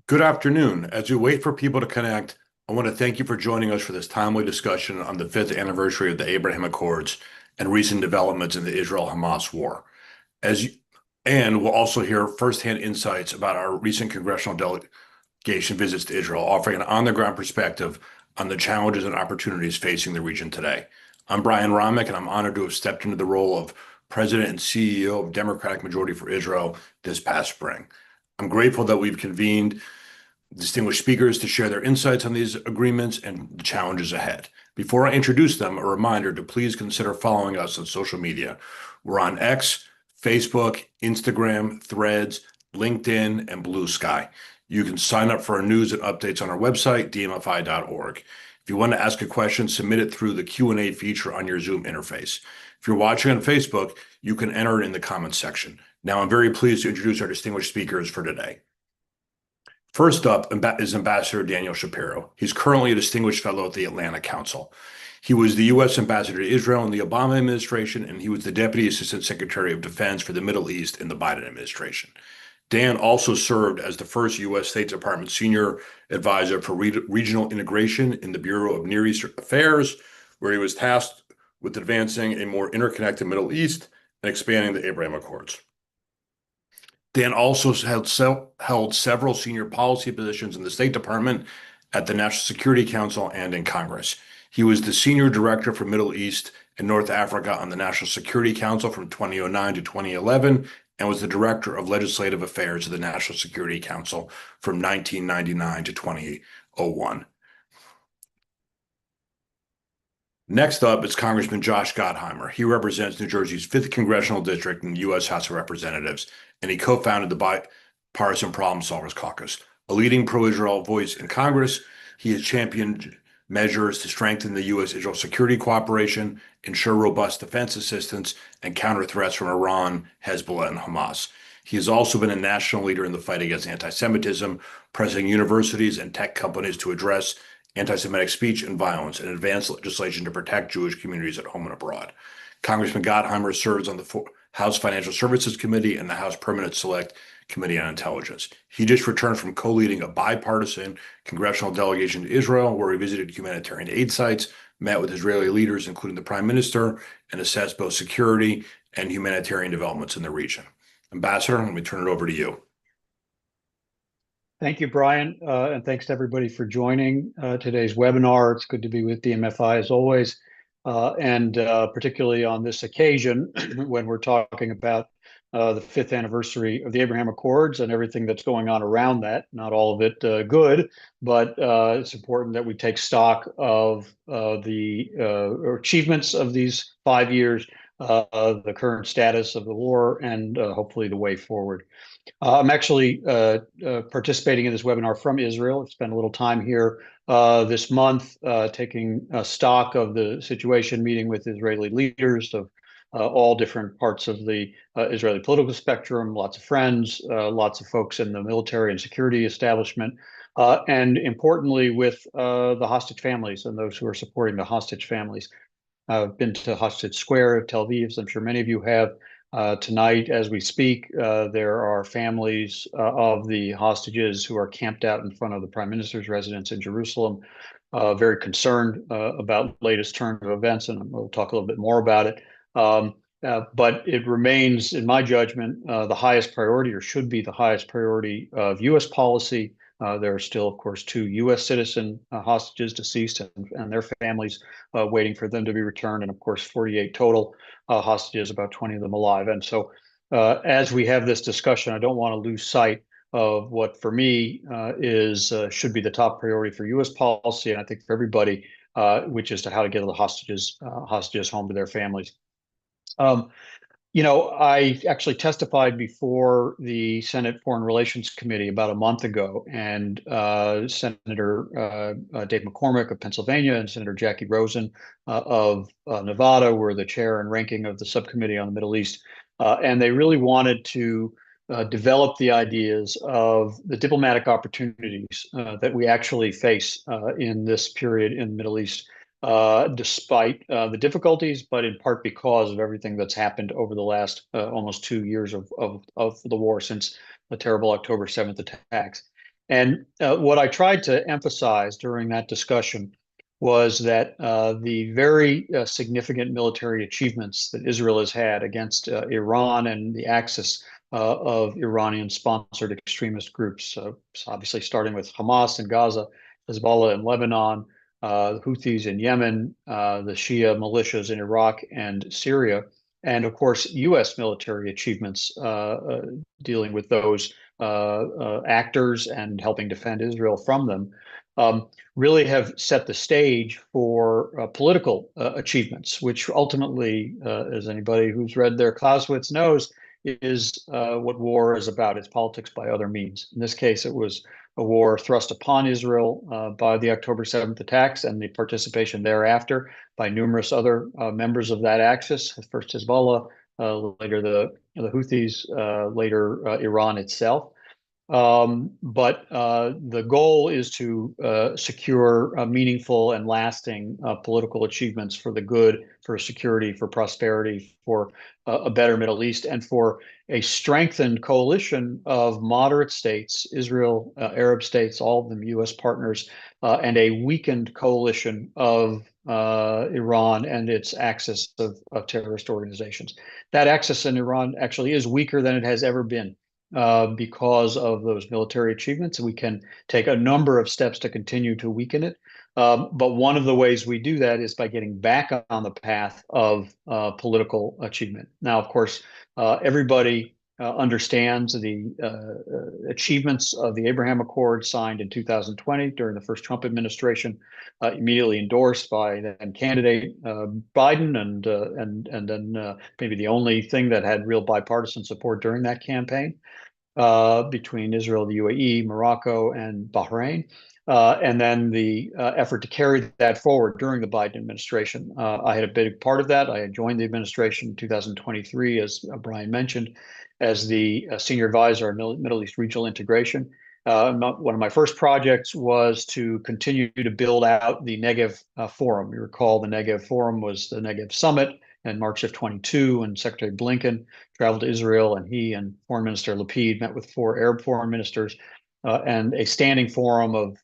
Good afternoon. As we wait for people to connect, I want to thank you for joining us for this timely discussion on the fifth anniversary of the Abraham Accords and recent developments in the Israel-Hamas war. As you, and we'll also hear firsthand insights about our recent congressional delegation visits to Israel, offering an on-the-ground perspective on the challenges and opportunities facing the region today. I'm Brian Romick, and I'm honored to have stepped into the role of President and CEO of Democratic Majority for Israel this past spring. I'm grateful that we've convened distinguished speakers to share their insights on these agreements and the challenges ahead. Before I introduce them, a reminder to please consider following us on social media. We're on X, Facebook, Instagram, Threads, LinkedIn, and Blue Sky. You can sign up for our news and updates on our website, dmfi.org. If you want to ask a question, submit it through the Q&A feature on your Zoom interface. If you're watching on Facebook, you can enter it in the comments section. Now, I'm very pleased to introduce our distinguished speakers for today. First up is Ambassador Daniel Shapiro. He's currently a distinguished fellow at the Atlantic Council. He was the U.S. Ambassador to Israel in the Obama administration, and he was the Deputy Assistant Secretary of Defense for the Middle East in the Biden administration. Dan also served as the first U.S. State Department Senior Advisor for Regional Integration in the Bureau of Near Eastern Affairs, where he was tasked with advancing a more interconnected Middle East and expanding the Abraham Accords. Dan also held several senior policy positions in the State Department, at the National Security Council, and in Congress. He was the Senior Director for Middle East and North Africa on the National Security Council from 2009 to 2011, and was the Director of Legislative Affairs of the National Security Council from 1999 to 2001. Next up is Congressman Josh Gottheimer. He represents New Jersey's 5th Congressional District in the U.S. House of Representatives, and he co-founded the Bipartisan Problem Solvers Caucus. A leading pro-Israel voice in Congress, he has championed measures to strengthen the U.S.-Israel security cooperation, ensure robust defense assistance, and counter threats from Iran, Hezbollah, and Hamas. He has also been a national leader in the fight against anti-Semitism, pressing universities and tech companies to address anti-Semitic speech and violence, and advance legislation to protect Jewish communities at home and abroad. Congressman Gottheimer serves on the House Financial Services Committee and the House Permanent Select Committee on Intelligence. He just returned from co-leading a bipartisan congressional delegation to Israel, where he visited humanitarian aid sites, met with Israeli leaders, including the Prime Minister, and assessed both security and humanitarian developments in the region. Ambassador, let me turn it over to you. Thank you, Brian, and thanks to everybody for joining today's webinar. It's good to be with DMFI as always, and particularly on this occasion when we're talking about the 5th anniversary of the Abraham Accords and everything that's going on around that. Not all of it good, but it's important that we take stock of the achievements of these 5 years, the current status of the war, and hopefully the way forward. I'm actually participating in this webinar from Israel. I've spent a little time here this month taking stock of the situation, meeting with Israeli leaders of all different parts of the Israeli political spectrum, lots of friends, lots of folks in the military and security establishment, and importantly with the hostage families and those who are supporting the hostage families. I've been to Hostage Square, Tel Aviv, as I'm sure many of you have. Tonight, as we speak, there are families of the hostages who are camped out in front of the Prime Minister's residence in Jerusalem, very concerned about latest turn of events, and we'll talk a little bit more about it. But it remains, in my judgment, the highest priority, or should be the highest priority of U.S. policy. There are still, of course, 2 U.S. citizen hostages deceased and their families waiting for them to be returned, and of course 48 total hostages, about 20 of them alive. And so as we have this discussion, I don't want to lose sight of what for me should be the top priority for U.S. policy, and I think for everybody, which is to how to get the hostages home to their families. I actually testified before the Senate Foreign Relations Committee about a month ago, and Senator Dave McCormick of Pennsylvania and Senator Jackie Rosen of Nevada were the chair and ranking of the subcommittee on the Middle East, and they really wanted to develop the ideas of the diplomatic opportunities that we actually face in this period in the Middle East, despite the difficulties, but in part because of everything that's happened over the last almost 2 years of the war since the terrible October 7th attacks. And what I tried to emphasize during that discussion was that the very significant military achievements that Israel has had against Iran and the axis of Iranian-sponsored extremist groups, obviously starting with Hamas in Gaza, Hezbollah in Lebanon, the Houthis in Yemen, the Shia militias in Iraq and Syria, and of course, U.S. military achievements dealing with those actors and helping defend Israel from them, really have set the stage for political achievements, which ultimately, as anybody who's read their Clausewitz knows, is what war is about. It's politics by other means. In this case, it was a war thrust upon Israel by the October 7th attacks and the participation thereafter by numerous other members of that axis, first Hezbollah, later the Houthis, later Iran itself. But the goal is to secure meaningful and lasting political achievements for the good, for security, for prosperity, for a better Middle East, and for a strengthened coalition of moderate states, Israel, Arab states, all of them U.S. partners, and a weakened coalition of Iran and its axis of terrorist organizations. That axis in Iran actually is weaker than it has ever been because of those military achievements. We can take a number of steps to continue to weaken it. But one of the ways we do that is by getting back on the path of political achievement. Now, of course, everybody understands the achievements of the Abraham Accords signed in 2020 during the first Trump administration, immediately endorsed by then candidate Biden, and then maybe the only thing that had real bipartisan support during that campaign between Israel, the UAE, Morocco, and Bahrain. And then the effort to carry that forward during the Biden administration. I had a big part of that. I had joined the administration in 2023, as Brian mentioned, as the senior advisor on Middle East regional integration. One of my first projects was to continue to build out the Negev Forum. You recall the Negev Forum was the Negev Summit in March of 22, and Secretary Blinken traveled to Israel, and he and Foreign Minister Lapid met with 4 Arab foreign ministers, and a standing forum of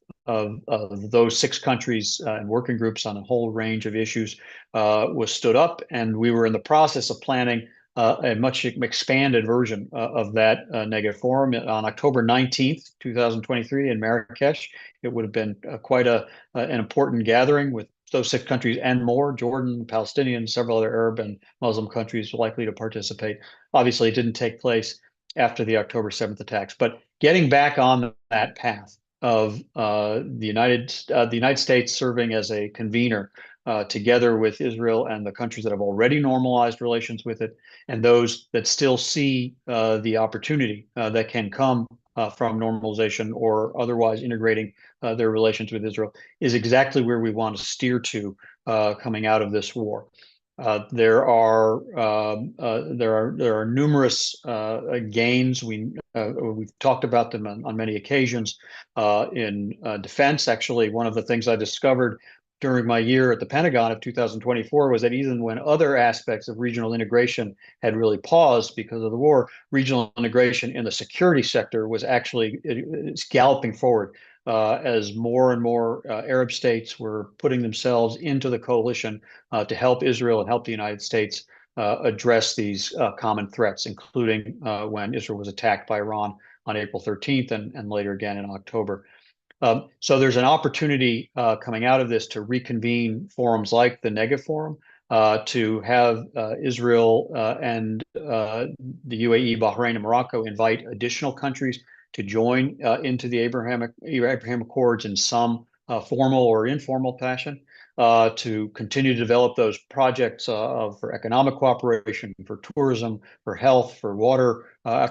those 6 countries and working groups on a whole range of issues was stood up, and we were in the process of planning a much expanded version of that Negev Forum on October 19th, 2023 in Marrakesh. It would have been quite an important gathering with those 6 countries and more, Jordan, Palestinians, several other Arab and Muslim countries likely to participate. Obviously, it didn't take place after the October 7th attacks, but getting back on that path of the United States serving as a convener together with Israel and the countries that have already normalized relations with it, and those that still see the opportunity that can come from normalization or otherwise integrating their relations with Israel, is exactly where we want to steer to coming out of this war. There are numerous gains. We've talked about them on many occasions in defense. Actually, one of the things I discovered during my year at the Pentagon of 2024 was that even when other aspects of regional integration had really paused because of the war, regional integration in the security sector was actually it's galloping forward as more and more Arab states were putting themselves into the coalition to help Israel and help the United States address these common threats, including when Israel was attacked by Iran on April 13th and later again in October. So there's an opportunity coming out of this to reconvene forums like the Negev Forum, to have Israel and the UAE, Bahrain, and Morocco invite additional countries to join into the Abraham Accords in some formal or informal fashion, to continue to develop those projects for economic cooperation, for tourism, for health, for water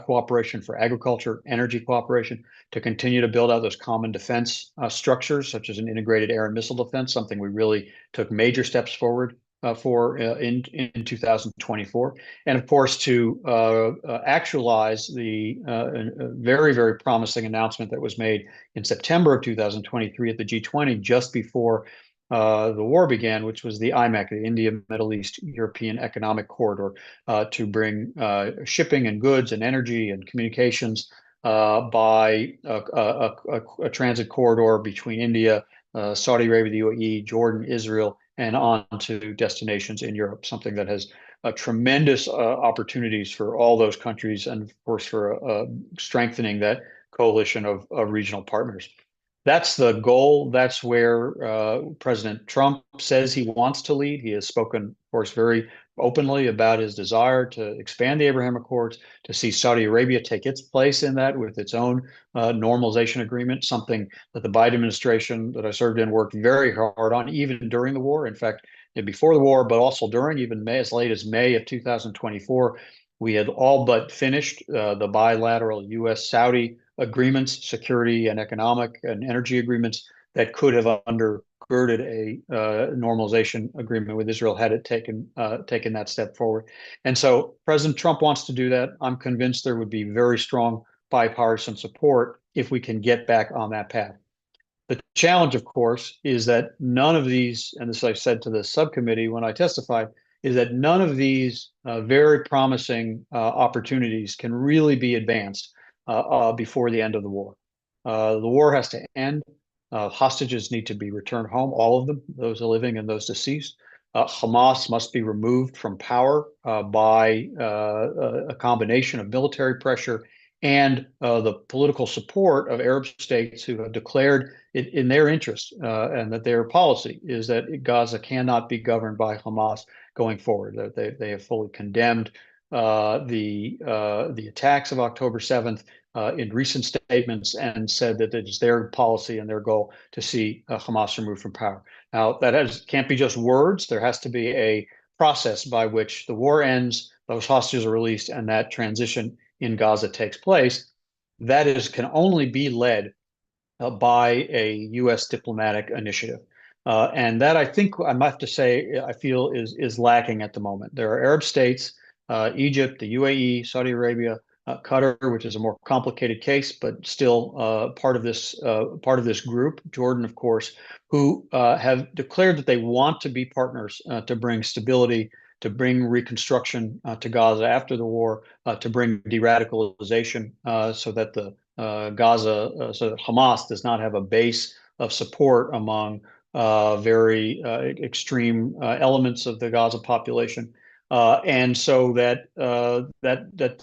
cooperation, for agriculture, energy cooperation, to continue to build out those common defense structures, such as an integrated air and missile defense, something we really took major steps forward for in 2024, and of course to actualize the very, very promising announcement that was made in September of 2023 at the G20, just before the war began, which was the IMEC, the India, Middle East, European Economic Corridor, to bring shipping and goods and energy and communications by a transit corridor between India, Saudi Arabia, the UAE, Jordan, Israel, and on to destinations in Europe, something that has tremendous opportunities for all those countries and, of course, for strengthening that coalition of regional partners. That's the goal. That's where President Trump says he wants to lead. He has spoken, of course, very openly about his desire to expand the Abraham Accords, to see Saudi Arabia take its place in that with its own normalization agreement, something that the Biden administration that I served in worked very hard on, even during the war. In fact, before the war, but also during, even May, as late as May of 2024, we had all but finished the bilateral U.S.-Saudi agreements, security and economic and energy agreements that could have undergirded a normalization agreement with Israel had it taken that step forward. And so President Trump wants to do that. I'm convinced there would be very strong bipartisan support if we can get back on that path. The challenge, of course, is that none of these, and this I said to the subcommittee when I testified, is that none of these very promising opportunities can really be advanced before the end of the war. The war has to end. Hostages need to be returned home, all of them, those living and those deceased. Hamas must be removed from power by a combination of military pressure and the political support of Arab states who have declared it in their interest and that their policy is that Gaza cannot be governed by Hamas going forward. That they have fully condemned the attacks of October 7th in recent statements and said that it is their policy and their goal to see Hamas removed from power. Now, can't be just words. There has to be a process by which the war ends, those hostages are released, and that transition in Gaza takes place. That can only be led by a U.S. diplomatic initiative. And that I think I have to say I feel is lacking at the moment. There are Arab states, Egypt, the UAE, Saudi Arabia, Qatar, which is a more complicated case, but still part of this group. Jordan, of course, who have declared that they want to be partners to bring stability, to bring reconstruction to Gaza after the war, to bring de-radicalization, so that so that Hamas does not have a base of support among very extreme elements of the Gaza population. And so that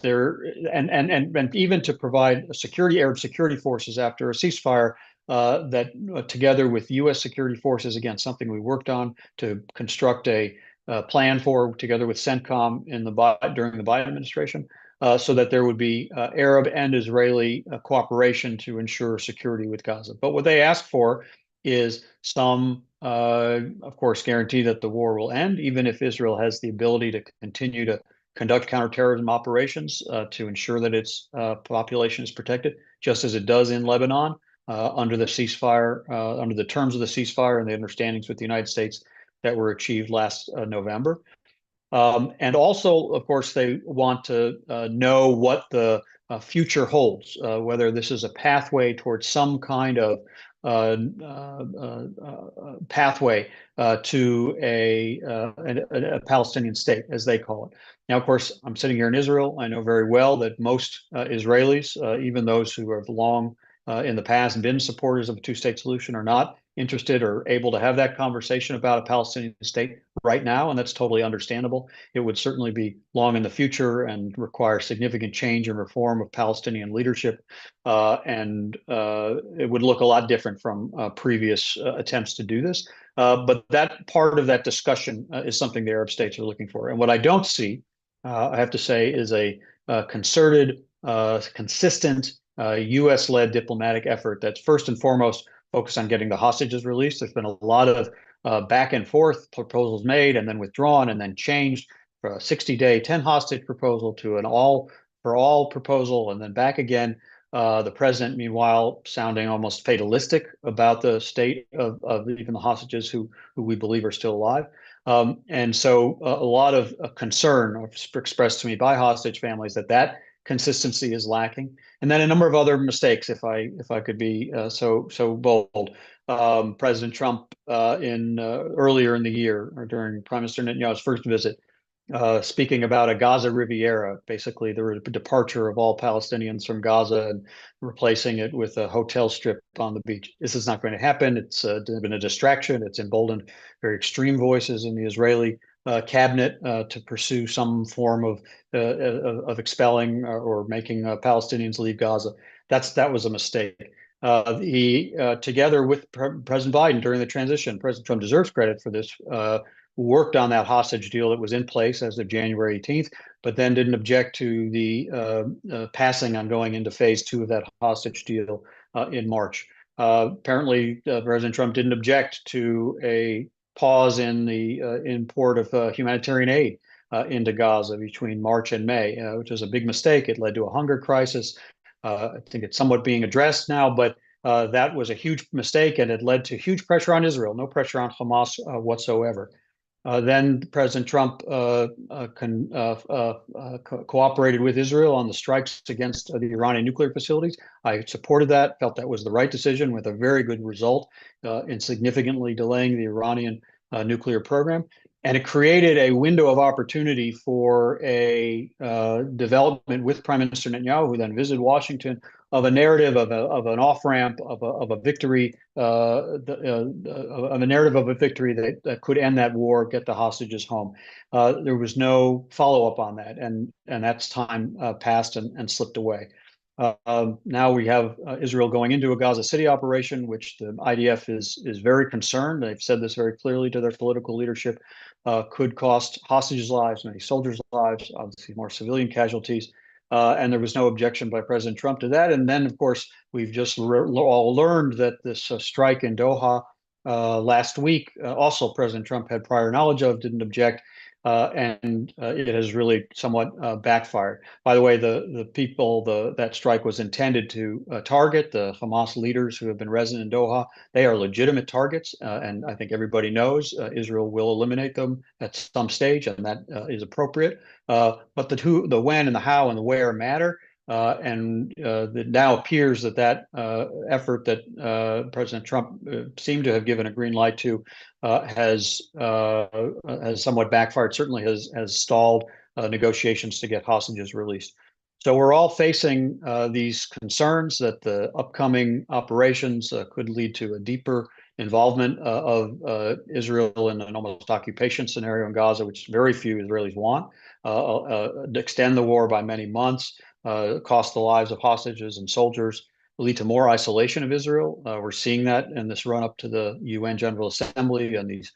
there and even to provide Arab security forces after a ceasefire that together with U.S. security forces, again, something we worked on to construct a plan for together with CENTCOM during the Biden administration, so that there would be Arab and Israeli cooperation to ensure security with Gaza. But what they ask for is some, of course, guarantee that the war will end, even if Israel has the ability to continue to conduct counterterrorism operations to ensure that its population is protected, just as it does in Lebanon under the ceasefire, under the terms of the ceasefire and the understandings with the United States that were achieved last November. And also, of course, they want to know what the future holds, whether this is a pathway towards some kind of pathway to a Palestinian state, as they call it. Now, of course, I'm sitting here in Israel. I know very well that most Israelis, even those who have long in the past been supporters of a two-state solution, are not interested or able to have that conversation about a Palestinian state right now, and that's totally understandable. It would certainly be long in the future and require significant change and reform of Palestinian leadership, and it would look a lot different from previous attempts to do this. But that part of that discussion is something the Arab states are looking for. And what I don't see, I have to say, is a concerted, consistent U.S.-led diplomatic effort that's first and foremost focused on getting the hostages released. There's been a lot of back and forth proposals made and then withdrawn and then changed for a 60-day 10 hostage proposal to an all for all proposal and then back again. The president, meanwhile, sounding almost fatalistic about the state of even the hostages who we believe are still alive. And so a lot of concern expressed to me by hostage families that consistency is lacking, and then a number of other mistakes. If I could be so bold, President Trump earlier in the year or during Prime Minister Netanyahu's first visit speaking about a Gaza Riviera, basically the departure of all Palestinians from Gaza and replacing it with a hotel strip on the beach. This is not going to happen. It's been a distraction. It's emboldened very extreme voices in the Israeli cabinet to pursue some form of expelling or making Palestinians leave Gaza. That was a mistake. Together with President Biden during the transition, President Trump deserves credit for this. Worked on that hostage deal that was in place as of January 18th, but then didn't object to the passing on going into phase 2 of that hostage deal in March. Apparently, President Trump didn't object to a pause in the import of humanitarian aid into Gaza between March and May, which was a big mistake. It led to a hunger crisis. I think it's somewhat being addressed now, but that was a huge mistake, and it led to huge pressure on Israel, no pressure on Hamas whatsoever. Then President Trump cooperated with Israel on the strikes against the Iranian nuclear facilities. I supported that, felt that was the right decision with a very good result in significantly delaying the Iranian nuclear program. And it created a window of opportunity for a development with Prime Minister Netanyahu, who then visited Washington, of a narrative of an off ramp of a victory, of a narrative of a victory that could end that war, get the hostages home. There was no follow up on that, and that's time passed and slipped away. Now we have Israel going into a Gaza City operation, which the IDF is very concerned. They've said this very clearly to their political leadership. Could cost hostages' lives, many soldiers' lives, obviously more civilian casualties. And there was no objection by President Trump to that. And then, of course, we've just all learned that this strike in Doha last week, also President Trump had prior knowledge of, didn't object, and it has really somewhat backfired. By the way, the people that strike was intended to target, the Hamas leaders who have been resident in Doha, they are legitimate targets, and I think everybody knows Israel will eliminate them at some stage, and that is appropriate. But the when and the how and the where matter. And it now appears that effort that President Trump seemed to have given a green light to has somewhat backfired. Certainly has stalled negotiations to get hostages released. So we're all facing these concerns that the upcoming operations could lead to a deeper involvement of Israel in an almost occupation scenario in Gaza, which very few Israelis want. Extend the war by many months, cost the lives of hostages and soldiers, lead to more isolation of Israel. We're seeing that in this run up to the UN General Assembly and these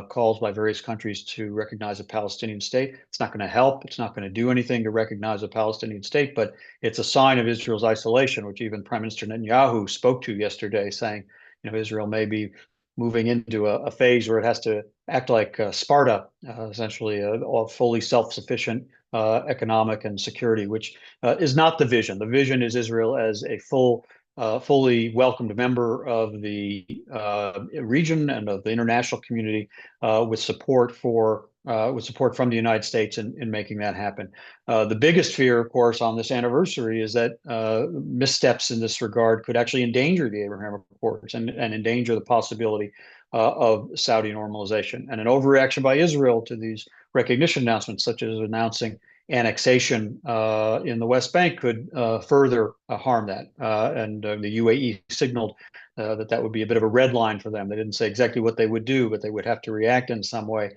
calls by various countries to recognize a Palestinian state. It's not going to help. It's not going to do anything to recognize a Palestinian state, but it's a sign of Israel's isolation, which even Prime Minister Netanyahu spoke to yesterday, saying, Israel may be moving into a phase where it has to act like Sparta, essentially a fully self-sufficient economic and security, which is not the vision. The vision is Israel as a fully welcomed member of the region and of the international community with support from the United States in making that happen. The biggest fear, of course, on this anniversary is that missteps in this regard could actually endanger the Abraham Accords and endanger the possibility of Saudi normalization. And an overreaction by Israel to these recognition announcements, such as announcing annexation in the West Bank, could further harm that. And the UAE signaled that would be a bit of a red line for them. They didn't say exactly what they would do, but they would have to react in some way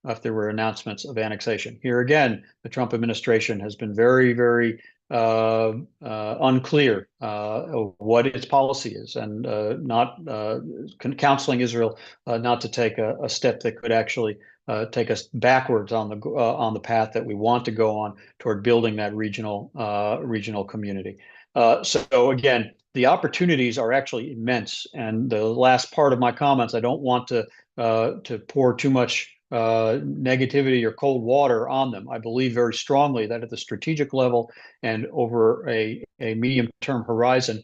if there were announcements of annexation. Here again, the Trump administration has been very, very unclear of what its policy is, and not counseling Israel not to take a step that could actually take us backwards on the path that we want to go on toward building that regional community. So again, the opportunities are actually immense. And the last part of my comments, I don't want to pour too much negativity or cold water on them. I believe very strongly that at the strategic level and over a medium-term horizon,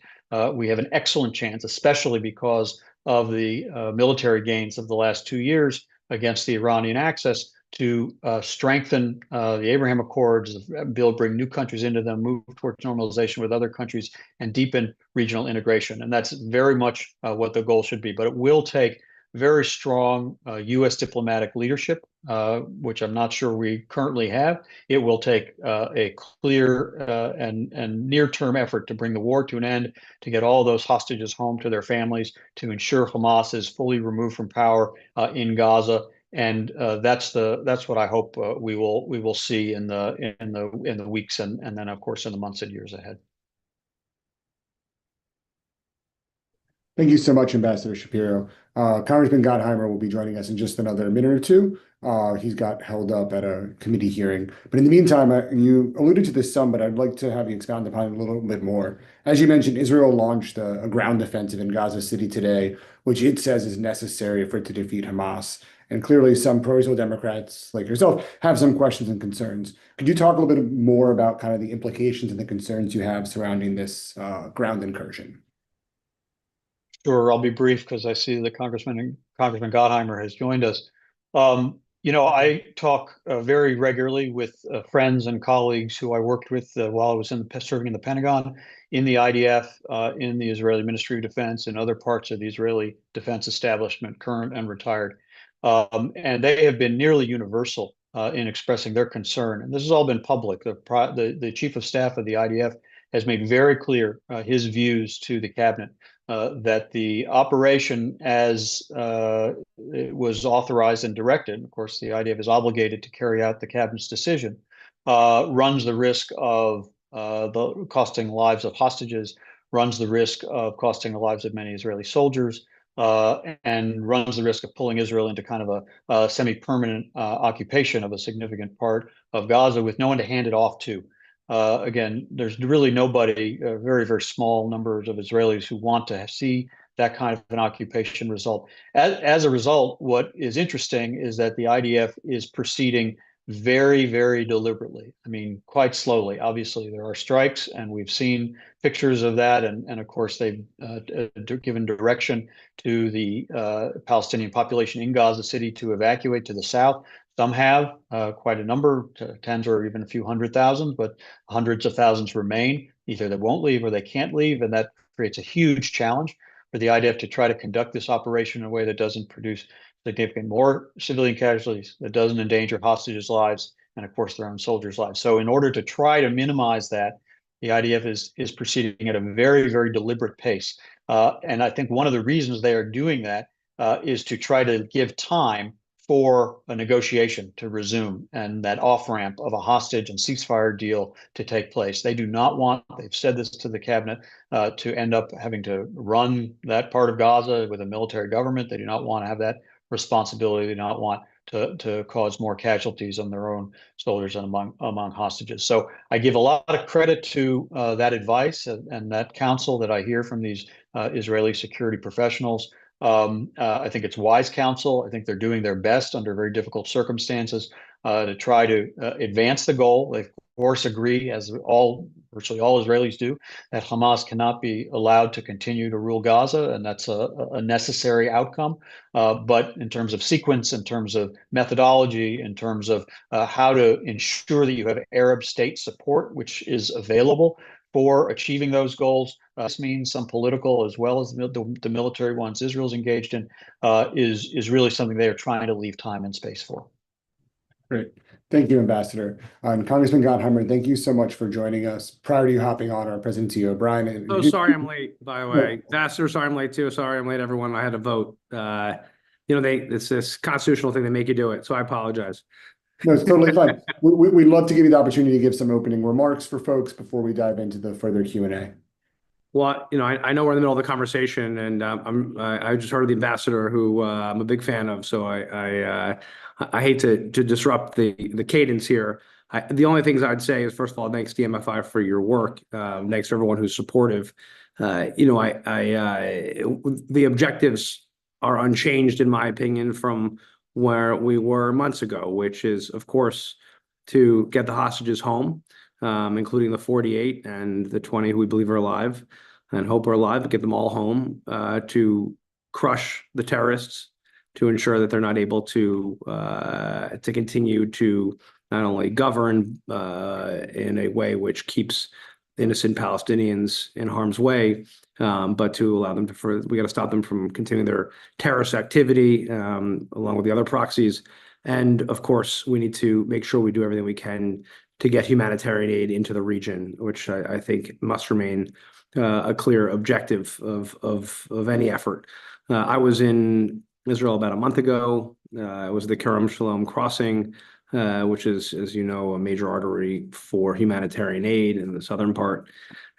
we have an excellent chance, especially because of the military gains of the last 2 years against the Iranian axis, to strengthen the Abraham Accords, bring new countries into them, move towards normalization with other countries, and deepen regional integration. And that's very much what the goal should be. But it will take very strong U.S. diplomatic leadership which I'm not sure we currently have. It will take a clear and near-term effort to bring the war to an end, to get all those hostages home to their families, to ensure Hamas is fully removed from power in Gaza. And that's what I hope we will see in the weeks and then of course in the months and years ahead. Thank you so much, Ambassador Shapiro. Congressman Gottheimer will be joining us in just another minute or two. He's got held up at a committee hearing. But in the meantime, you alluded to this some, but I'd like to have you expound upon it a little bit more. As you mentioned, Israel launched a ground offensive in Gaza City today, which it says is necessary for it to defeat Hamas. And clearly, some pro-Israel Democrats like yourself have some questions and concerns. Could you talk a little bit more about kind of the implications and the concerns you have surrounding this ground incursion? Sure, I'll be brief because I see that Congressman Gottheimer has joined us. I talk very regularly with friends and colleagues who I worked with while I was serving in the Pentagon, in the IDF, in the Israeli Ministry of Defense, and other parts of the Israeli defense establishment, current and retired. And they have been nearly universal in expressing their concern. And this has all been public. The Chief of Staff of the IDF has made very clear his views to the cabinet. That the operation, as it was authorized and directed, of course, the IDF is obligated to carry out the cabinet's decision, runs the risk of costing lives of hostages, runs the risk of costing the lives of many Israeli soldiers, and runs the risk of pulling Israel into kind of a semi-permanent occupation of a significant part of Gaza with no one to hand it off to. Again, there's really nobody, very, very small numbers of Israelis who want to see that kind of an occupation result. As a result, what is interesting is that the IDF is proceeding very, very deliberately. I mean, quite slowly. Obviously, there are strikes, and we've seen pictures of that. And of course, they've given direction to the Palestinian population in Gaza City to evacuate to the south. Some have quite a number, tens or even a few 100,000, but hundreds of thousands remain. Either they won't leave or they can't leave, and that creates a huge challenge for the IDF to try to conduct this operation in a way that doesn't produce significant more civilian casualties, that doesn't endanger hostages' lives, and of course their own soldiers' lives. So in order to try to minimize that, the IDF is proceeding at a very, very deliberate pace. And I think one of the reasons they are doing that is to try to give time for a negotiation to resume and that off-ramp of a hostage and ceasefire deal to take place. They do not want, they've said this to the cabinet, to end up having to run that part of Gaza with a military government. They do not want to have that responsibility. They do not want to cause more casualties on their own soldiers and among hostages. So I give a lot of credit to that advice and that counsel that I hear from these Israeli security professionals. I think it's wise counsel. I think they're doing their best under very difficult circumstances to try to advance the goal. They, of course, agree, as virtually all Israelis do, that Hamas cannot be allowed to continue to rule Gaza, and that's a necessary outcome. But in terms of sequence, in terms of methodology, in terms of how to ensure that you have Arab state support, which is available for achieving those goals, this means some political as well as the military ones Israel's engaged in, is really something they are trying to leave time and space for. Great. Thank you, Ambassador. And Congressman Gottheimer, thank you so much for joining us. Prior to you hopping on, our President CEO, Brian. Oh, sorry I'm late, by the way. Ambassador, sorry I'm late too. Sorry I'm late, everyone. I had to vote. It's this constitutional thing, they make you do it. So I apologize. No, it's totally fine. We'd love to give you the opportunity to give some opening remarks for folks before we dive into the further Q&A. Well, I know we're in the middle of the conversation, and I just heard the ambassador, who I'm a big fan of. So I hate to disrupt the cadence here. The only things I'd say is, first of all, thanks DMFI for your work. Thanks to everyone who's supportive. The objectives are unchanged, in my opinion, from where we were months ago, which is, of course, to get the hostages home, including the 48 and the 20 who we believe are alive and hope are alive, but get them all home, to crush the terrorists, to ensure that they're not able to continue to not only govern in a way which keeps innocent Palestinians in harm's way, but to allow them we got to stop them from continuing their terrorist activity, along with the other proxies, And of course, we need to make sure we do everything we can to get humanitarian aid into the region, which I think must remain a clear objective of any effort. I was in Israel about a month ago. I was at the Kerem Shalom crossing, which is, as you know, a major artery for humanitarian aid in the southern part.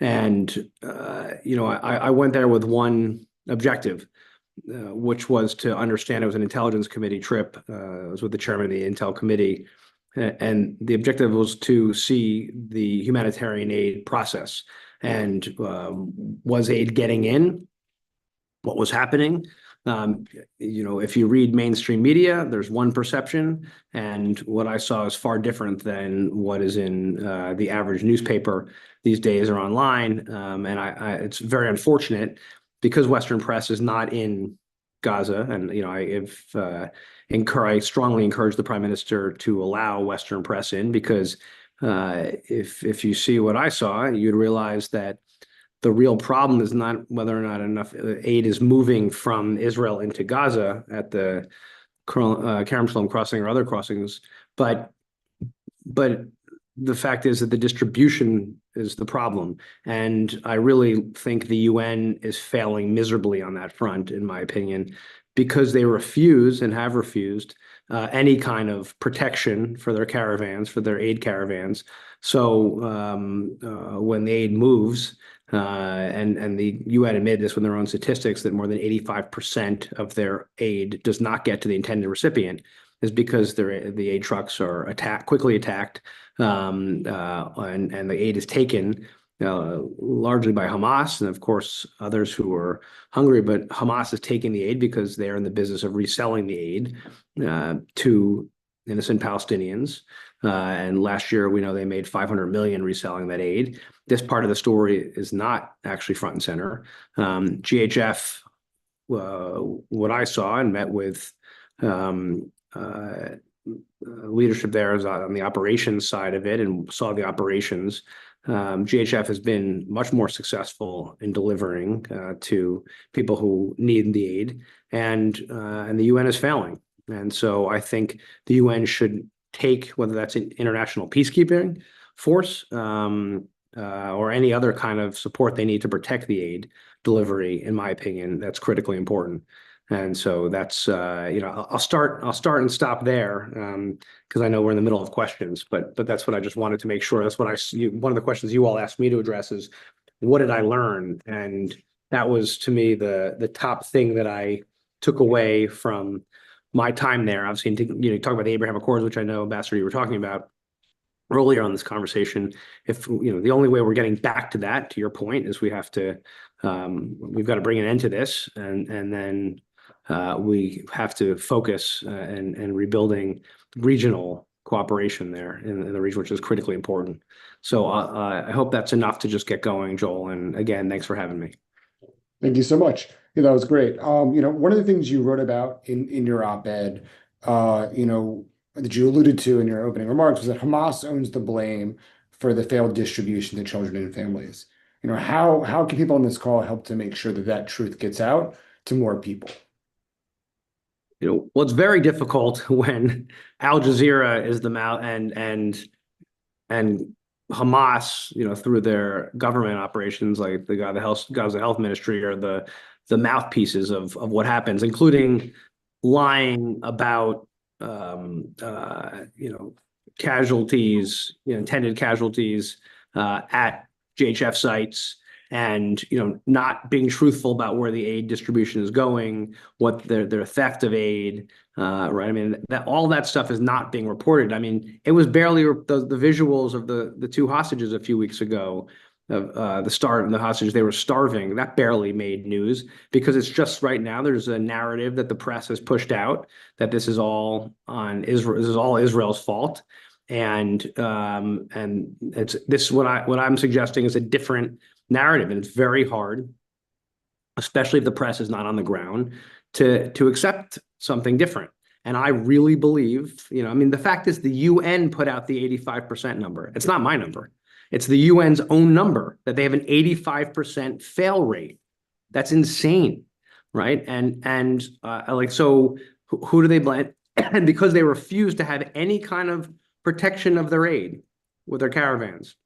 And, I went there with one objective, which was to understand it was an intelligence committee trip. I was with the chairman of the Intel committee. And the objective was to see the humanitarian aid process. And was aid getting in? What was happening? If you read mainstream media, there's one perception, and what I saw is far different than what is in the average newspaper these days or online. And it's very unfortunate because Western press is not in Gaza, and I strongly encourage the Prime Minister to allow Western press in, because if you see what I saw, you'd realize that the real problem is not whether or not enough aid is moving from Israel into Gaza at the Kerem Shalom crossing or other crossings, but the fact is that the distribution is the problem. And I really think the UN is failing miserably on that front, in my opinion, because they refuse and have refused any kind of protection for their caravans, for their aid caravans. So when the aid moves, and the UN admitted this with their own statistics, that more than 85% of their aid does not get to the intended recipient, is because the aid trucks are quickly attacked, and the aid is taken largely by Hamas and, of course, others who are hungry. But Hamas is taking the aid because they're in the business of reselling the aid to innocent Palestinians. And last year, we know they made $500 million reselling that aid. This part of the story is not actually front and center. GHF, what I saw and met with leadership there is on the operations side of it, and saw the operations. GHF has been much more successful in delivering to people who need the aid, and the UN is failing. And so I think the UN should take, whether that's an international peacekeeping force or any other kind of support they need to protect the aid delivery, in my opinion, that's critically important. And so that's, I'll start and stop there, because I know we're in the middle of questions, but that's what I just wanted to make sure. That's what one of the questions you all asked me to address is, what did I learn? And that was, to me, the top thing that I took away from my time there. Obviously, you talk about the Abraham Accords, which I know, Ambassador, you were talking about earlier on this conversation. If the only way we're getting back to that, to your point, is we've got to bring an end to this, and then we have to focus and rebuilding regional cooperation there in the region, which is critically important. So I hope that's enough to just get going, Joel. And again, thanks for having me. Thank you so much. That was great. One of the things you wrote about in your op-ed, that you alluded to in your opening remarks, was that Hamas owns the blame for the failed distribution to children and families. How can people on this call help to make sure that that truth gets out to more people? Well, it's very difficult when Al Jazeera is the mouth and Hamas, through their government operations, like the Gaza Health Ministry, or the mouthpieces of what happens, including lying about casualties, intended casualties at GHF sites, and not being truthful about where the aid distribution is going, what their theft of aid, right? I mean, all that stuff is not being reported. I mean, it was barely the visuals of the two hostages a few weeks ago, of the hostages, they were starving. That barely made news, because it's just right now there's a narrative that the press has pushed out that this is all on Israel. This is all Israel's fault. And what I'm suggesting is a different narrative, and it's very hard, especially if the press is not on the ground, to accept something different. And I really believe, the fact is, the UN put out the 85% number. It's not my number. It's the UN's own number, that they have an 85% fail rate. That's insane, right? So who do they blame? And because they refuse to have any kind of protection of their aid with their caravans,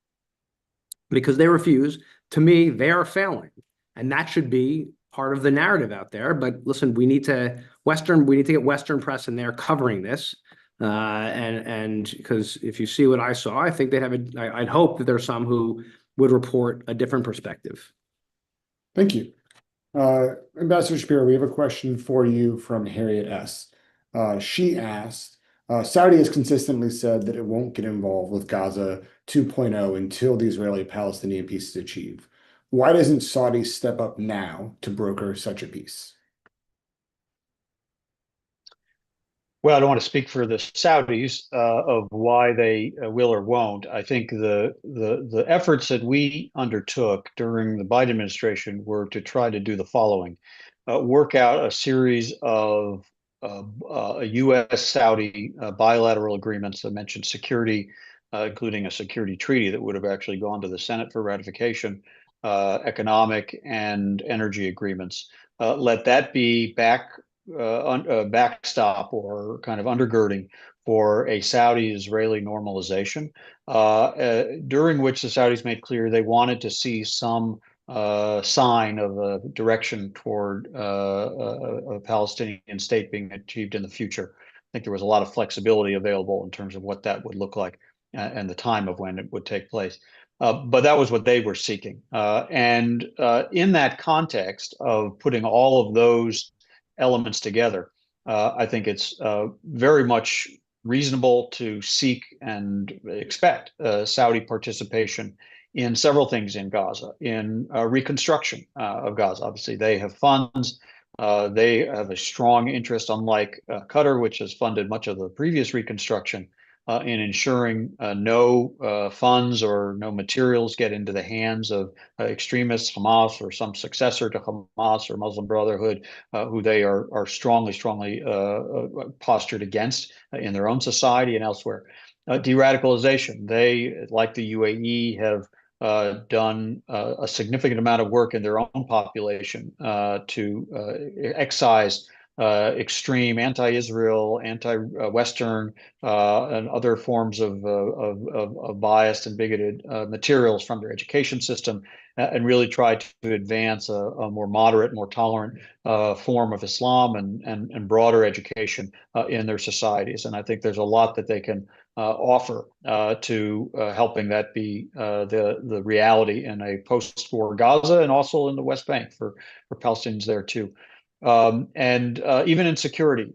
because they refuse, to me, they are failing. And that should be part of the narrative out there. But listen, we need to get Western press in there covering this. And because if you see what I saw, I think I'd hope that there's some who would report a different perspective. Thank you. Ambassador Shapiro, we have a question for you from Harriet S. She asked, Saudi has consistently said that it won't get involved with Gaza 2.0 until the Israeli-Palestinian peace is achieved. Why doesn't Saudi step up now to broker such a peace? Well, I don't want to speak for the Saudis of why they will or won't. I think the efforts that we undertook during the Biden administration were to try to do the following: work out a series of U.S.-Saudi bilateral agreements that mentioned security, including a security treaty that would have actually gone to the Senate for ratification, economic and energy agreements. Let that be backstop or kind of undergirding for a Saudi-Israeli normalization, during which the Saudis made clear they wanted to see some sign of a direction toward a Palestinian state being achieved in the future. I think there was a lot of flexibility available in terms of what that would look like and the time of when it would take place. But that was what they were seeking. And in that context of putting all of those elements together, I think it's very much reasonable to seek and expect Saudi participation in several things in Gaza, in reconstruction of Gaza. Obviously, they have funds. They have a strong interest, unlike Qatar, which has funded much of the previous reconstruction, in ensuring no funds or no materials get into the hands of extremists, Hamas, or some successor to Hamas or Muslim Brotherhood, who they are strongly postured against in their own society and elsewhere. De-radicalization. They, like the UAE, have done a significant amount of work in their own population to excise extreme anti-Israel, anti-Western, and other forms of biased and bigoted materials from their education system, and really try to advance a more moderate, more tolerant form of Islam and broader education in their societies. And I think there's a lot that they can offer to helping that be the reality in a post-war Gaza and also in the West Bank for Palestinians there too. And even in security,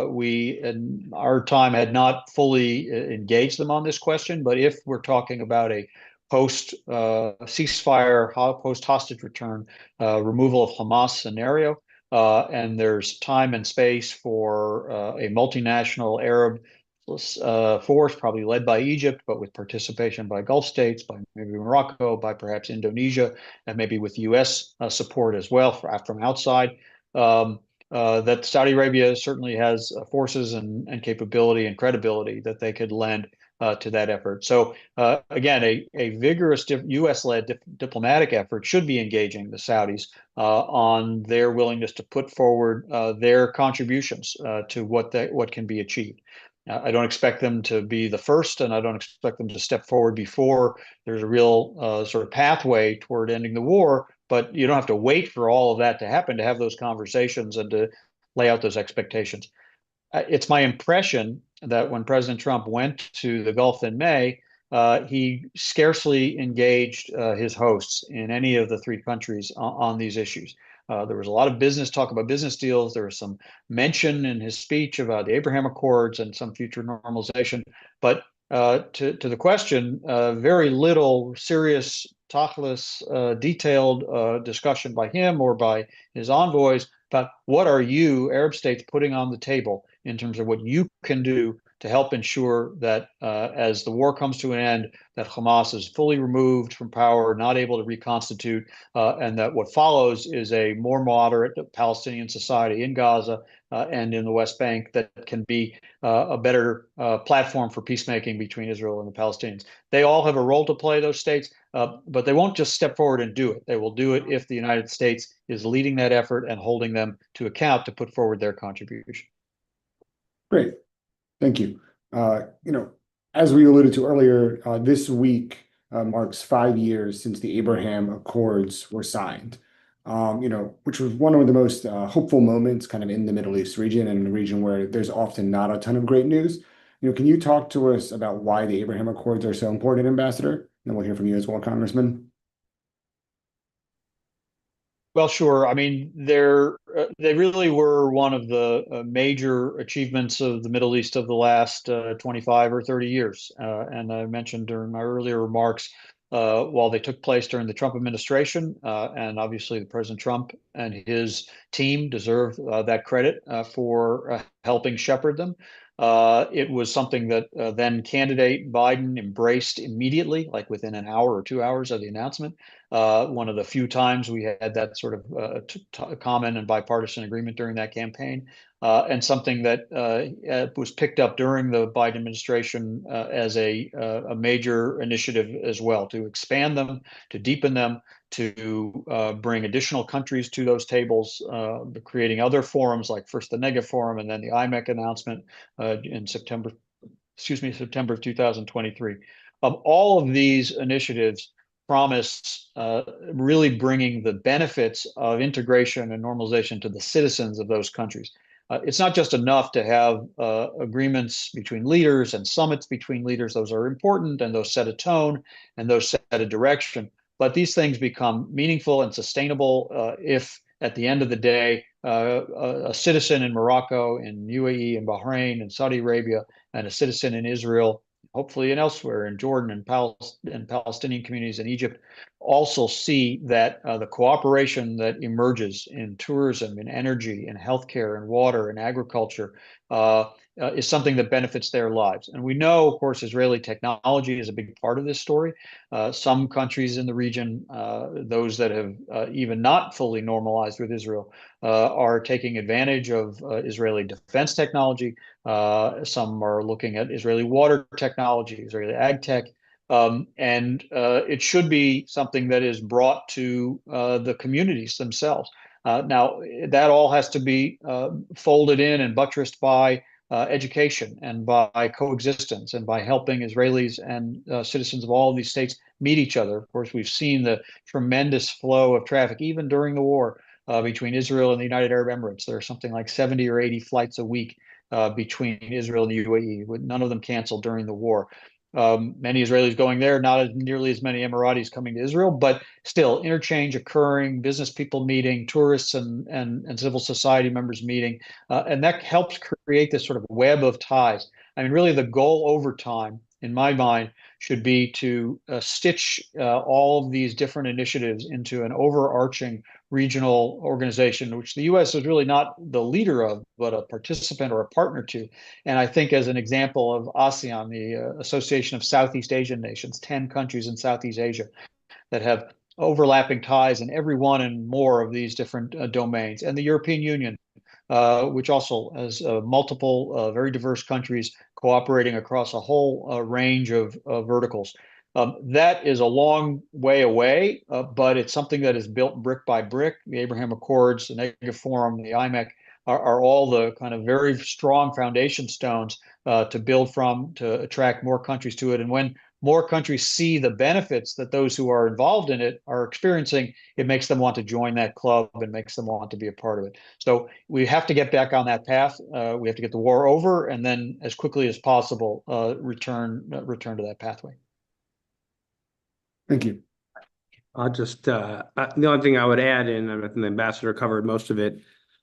we in our time had not fully engaged them on this question. But if we're talking about a post ceasefire, post hostage return, removal of Hamas scenario, and there's time and space for a multinational Arab force, probably led by Egypt, but with participation by Gulf states, by maybe Morocco, by perhaps Indonesia, and maybe with U.S. support as well from outside. That Saudi Arabia certainly has forces and capability and credibility that they could lend to that effort. So again, a vigorous U.S.-led diplomatic effort should be engaging the Saudis on their willingness to put forward their contributions to what can be achieved. I don't expect them to be the first, and I don't expect them to step forward before there's a real sort of pathway toward ending the war. But you don't have to wait for all of that to happen to have those conversations and to lay out those expectations. It's my impression that when President Trump went to the Gulf in May, he scarcely engaged his hosts in any of the three countries on these issues. There was a lot of talk about business deals. There was some mention in his speech about the Abraham Accords and some future normalization. But to the question, very little serious, detailed discussion by him or by his envoys about what are you, Arab states, putting on the table in terms of what you can do to help ensure that as the war comes to an end, that Hamas is fully removed from power, not able to reconstitute, and that what follows is a more moderate Palestinian society in Gaza and in the West Bank that can be a better platform for peacemaking between Israel and the Palestinians. They all have a role to play, those states, but they won't just step forward and do it. They will do it if the United States is leading that effort and holding them to account to put forward their contribution. Great. Thank you. As we alluded to earlier, this week marks 5 years since the Abraham Accords were signed. Which was one of the most hopeful moments kind of in the Middle East region, and a region where there's often not a ton of great news. Can you talk to us about why the Abraham Accords are so important, Ambassador? And then we'll hear from you as well, Congressman. Well, sure. I mean, they really were one of the major achievements of the Middle East of the last 25 or 30 years. And I mentioned during my earlier remarks, while they took place during the Trump administration, and obviously the President Trump and his team deserve that credit for helping shepherd them. It was something that then candidate Biden embraced immediately, like within an hour or 2 hours of the announcement. One of the few times we had that sort of common and bipartisan agreement during that campaign, and something that was picked up during the Biden administration as a major initiative as well, to expand them, to deepen them, to bring additional countries to those tables, creating other forums like first the Nega Forum and then the IMEC announcement in September of 2023. All of these initiatives promise really bringing the benefits of integration and normalization to the citizens of those countries. It's not just enough to have agreements between leaders and summits between leaders. Those are important, and those set a tone and those set a direction. But these things become meaningful and sustainable if, at the end of the day, a citizen in Morocco, in UAE, in Bahrain, in Saudi Arabia, and a citizen in Israel, hopefully and elsewhere in Jordan and Palestinian communities in Egypt, also see that the cooperation that emerges in tourism, in energy, in healthcare, in water, in agriculture is something that benefits their lives. And we know, of course, Israeli technology is a big part of this story. Some countries in the region, those that have even not fully normalized with Israel, are taking advantage of Israeli defense technology. Some are looking at Israeli water technology, Israeli ag tech. And it should be something that is brought to the communities themselves. Now, that all has to be folded in and buttressed by education and by coexistence and by helping Israelis and citizens of all of these states meet each other. Of course, we've seen the tremendous flow of traffic, even during the war, between Israel and the United Arab Emirates. There are something like 70 or 80 flights a week between Israel and the UAE, with none of them canceled during the war. Many Israelis going there, not nearly as many Emiratis coming to Israel, but still interchange occurring, business people meeting, tourists and civil society members meeting. And that helps create this sort of web of ties. I mean, really the goal over time, in my mind, should be to stitch all of these different initiatives into an overarching regional organization, which the U.S. is really not the leader of, but a participant or a partner to. And I think, as an example of ASEAN, the Association of Southeast Asian Nations, 10 countries in Southeast Asia that have overlapping ties in every one and more of these different domains, and the European Union, which also has multiple very diverse countries cooperating across a whole range of verticals. That is a long way away, but it's something that is built brick by brick. The Abraham Accords, the Nega Forum, the IMEC are all the kind of very strong foundation stones to build from, to attract more countries to it. And when more countries see the benefits that those who are involved in it are experiencing, it makes them want to join that club and makes them want to be a part of it. So we have to get back on that path. We have to get the war over, and then as quickly as possible, return to that pathway. Thank you. I'll just the only thing I would add, and I think the ambassador covered most of it.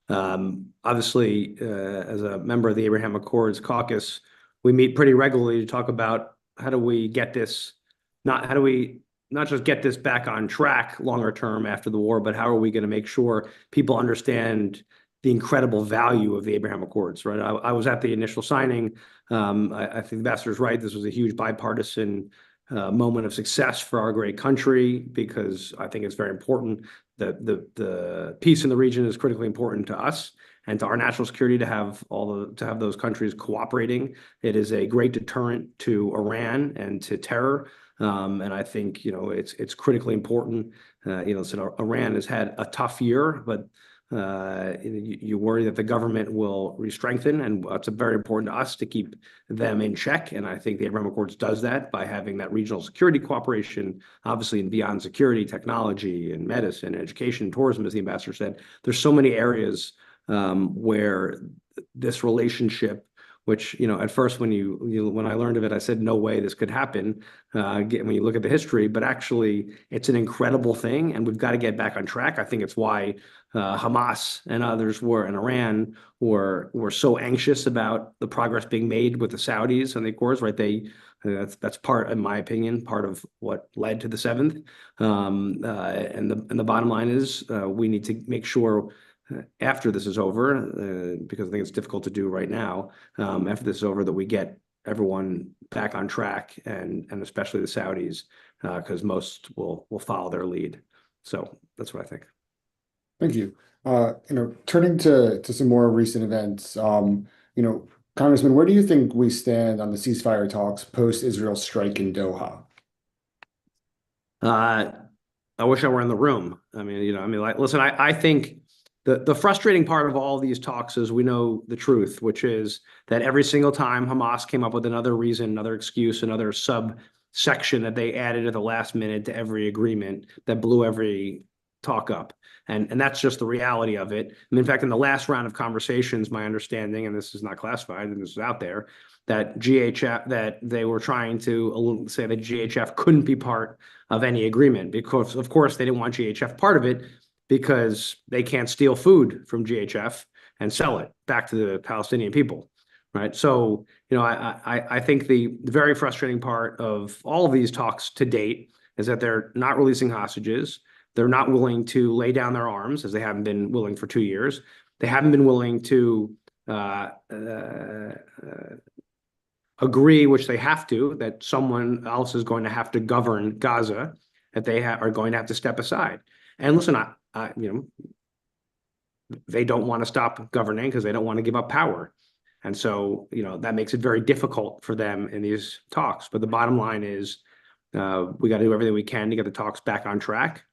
Obviously, as a member of the Abraham Accords caucus, we meet pretty regularly to talk about how do we get this, not just get this back on track longer term after the war, but how are we going to make sure people understand the incredible value of the Abraham Accords, right? I was at the initial signing. I think the ambassador's right. This was a huge bipartisan moment of success for our great country, because I think it's very important that the peace in the region is critically important to us and to our national security to have those countries cooperating. It is a great deterrent to Iran and to terror. And I think, it's critically important. So Iran has had a tough year, but You worry that the government will re-strengthen, and it's very important to us to keep them in check. And I think the Abraham Accords does that by having that regional security cooperation, obviously, and beyond security, technology, and medicine, education, tourism, as the ambassador said. There's so many areas where this relationship, which, at first when I learned of it, I said, no way this could happen, when you look at the history, but actually it's an incredible thing, and we've got to get back on track. I think it's why Hamas and others and Iran were so anxious about the progress being made with the Saudis and the Accords, right? That's part, in my opinion, part of what led to the seventh. And the bottom line is we need to make sure after this is over, because I think it's difficult to do right now, after this is over, that we get everyone back on track, and especially the Saudis, because most will follow their lead. So that's what I think. Thank you. Turning to some more recent events, Congressman, where do you think we stand on the ceasefire talks post-Israel strike in Doha? I wish I were in the room. Listen, I think the frustrating part of all these talks is we know the truth, which is that every single time Hamas came up with another reason, another excuse, another subsection that they added at the last minute to every agreement that blew every talk up. And that's just the reality of it. And in fact, in the last round of conversations, my understanding, and this is not classified and this is out there, that they were trying to say that GHF couldn't be part of any agreement, because of course they didn't want GHF part of it, because they can't steal food from GHF and sell it back to the Palestinian people, right? So, I think the very frustrating part of all of these talks to date is that they're not releasing hostages. They're not willing to lay down their arms, as they haven't been willing for 2 years. They haven't been willing to agree, which they have to, that someone else is going to have to govern Gaza, that they are going to have to step aside. And listen, they don't want to stop governing because they don't want to give up power. And so, that makes it very difficult for them in these talks. But the bottom line is we got to do everything we can to get the talks back on track,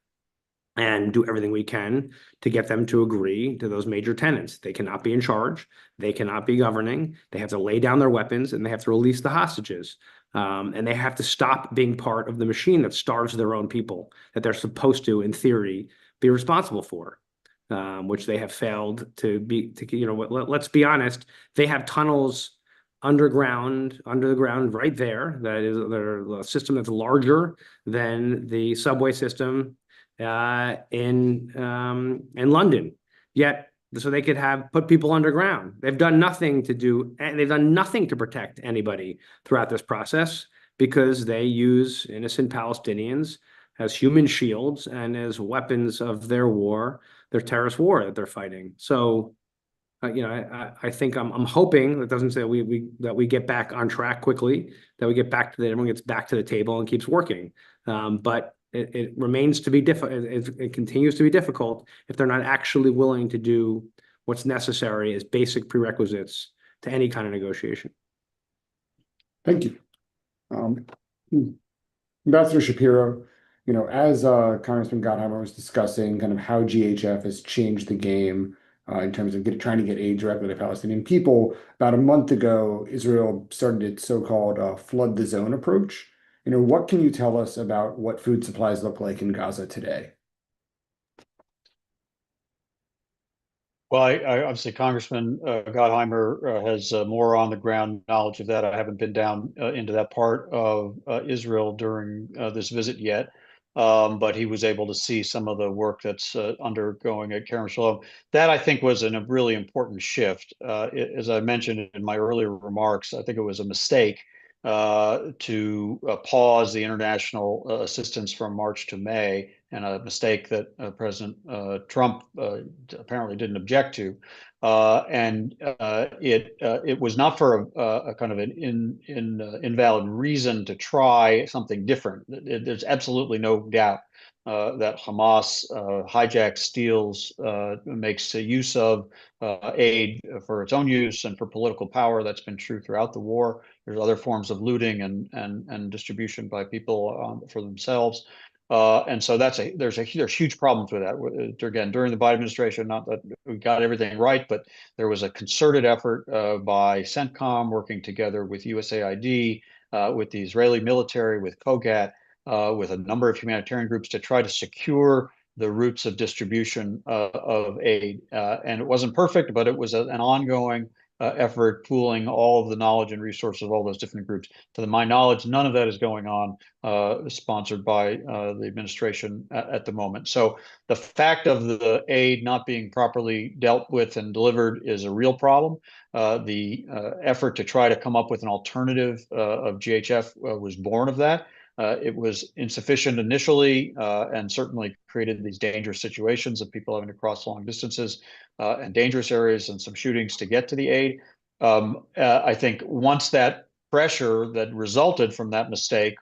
and do everything we can to get them to agree to those major tenets. They cannot be in charge. They cannot be governing. They have to lay down their weapons, and they have to release the hostages. And they have to stop being part of the machine that starves their own people, that they're supposed to, in theory, be responsible for, which they have failed to be. Let's be honest. They have tunnels under the ground right there. They're a system that's larger than the subway system in London. Yet, so they could put people underground. They've done nothing to protect anybody throughout this process, because they use innocent Palestinians as human shields and as weapons of their war, their terrorist war that they're fighting. So, I think I'm hoping that doesn't say that we get back on track quickly, that we get back to everyone gets back to the table and keeps working. But it remains to be difficult. It continues to be difficult if they're not actually willing to do what's necessary as basic prerequisites to any kind of negotiation. Thank you. Ambassador Shapiro, as Congressman Gottheimer was discussing kind of how GHF has changed the game in terms of trying to get aid directly to Palestinian people, about a month ago, Israel started its so-called flood the zone approach. What can you tell us about what food supplies look like in Gaza today? Well, obviously, Congressman Gottheimer has more on the ground knowledge of that. I haven't been down into that part of Israel during this visit yet, but he was able to see some of the work that's undergoing at Kerem Shalom. That, I think, was a really important shift. As I mentioned in my earlier remarks, I think it was a mistake to pause the international assistance from March to May, and a mistake that President Trump apparently didn't object to. It was not for a kind of an invalid reason to try something different. There's absolutely no doubt that Hamas hijacks, steals, makes use of aid for its own use and for political power. That's been true throughout the war. There's other forms of looting and distribution by people for themselves. And so there's huge problems with that. Again, during the Biden administration, not that we got everything right, but there was a concerted effort by CENTCOM working together with USAID, with the Israeli military, with COGAT, with a number of humanitarian groups to try to secure the routes of distribution of aid. And it wasn't perfect, but it was an ongoing effort, pooling all of the knowledge and resources of all those different groups. To my knowledge, none of that is going on, sponsored by the administration at the moment. So the fact of the aid not being properly dealt with and delivered is a real problem. The effort to try to come up with an alternative of GHF was born of that. It was insufficient initially, and certainly created these dangerous situations of people having to cross long distances and dangerous areas and some shootings to get to the aid. I think once that pressure that resulted from that mistake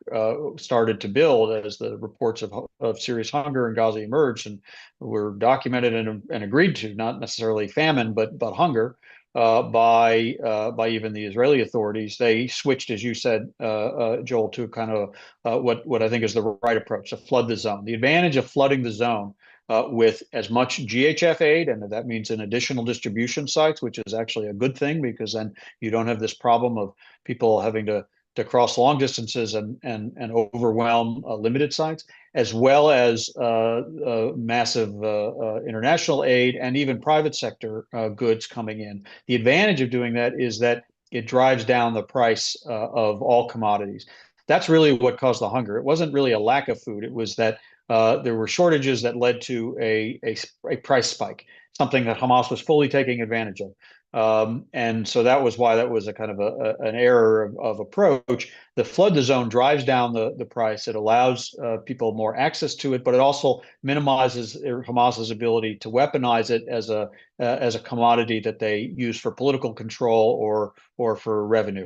started to build as the reports of serious hunger in Gaza emerged and were documented and agreed to, not necessarily famine, but hunger, by even the Israeli authorities, they switched, as you said, Joel, to kind of what I think is the right approach, to flood the zone. The advantage of flooding the zone with as much GHF aid, and that means in additional distribution sites, which is actually a good thing, because then you don't have this problem of people having to cross long distances and overwhelm limited sites, as well as massive international aid and even private sector goods coming in. The advantage of doing that is that it drives down the price of all commodities. That's really what caused the hunger. It wasn't really a lack of food. It was that there were shortages that led to a price spike, something that Hamas was fully taking advantage of. And so that was why that was a kind of an error of approach. The flood the zone drives down the price. It allows people more access to it, but it also minimizes Hamas's ability to weaponize it as a commodity that they use for political control or for revenue.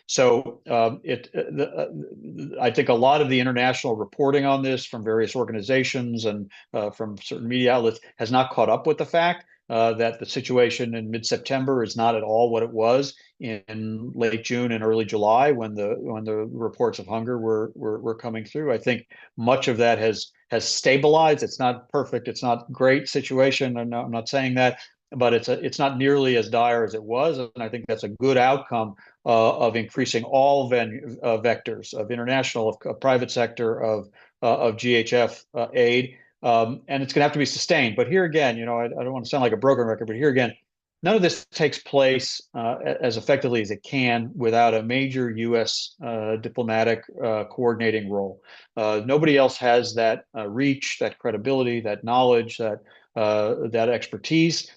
So I think a lot of the international reporting on this from various organizations and from certain media outlets has not caught up with the fact that the situation in mid-September is not at all what it was in late June and early July when the reports of hunger were coming through. I think much of that has stabilized. It's not perfect. It's not great situation. I'm not saying that, but it's not nearly as dire as it was, and I think that's a good outcome of increasing all vectors of international, of private sector, of GHF aid. And it's going to have to be sustained. But here again, I don't want to sound like a broken record, but here again, none of this takes place as effectively as it can without a major U.S. Diplomatic coordinating role. Nobody else has that reach, that credibility, that knowledge, that expertise.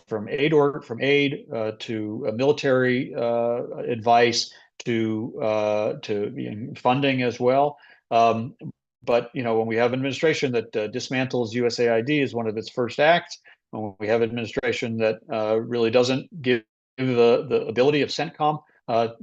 From aid to military advice to funding as well. But when we have an administration that dismantles USAID as one of its first acts, when we have an administration that really doesn't give the ability of CENTCOM,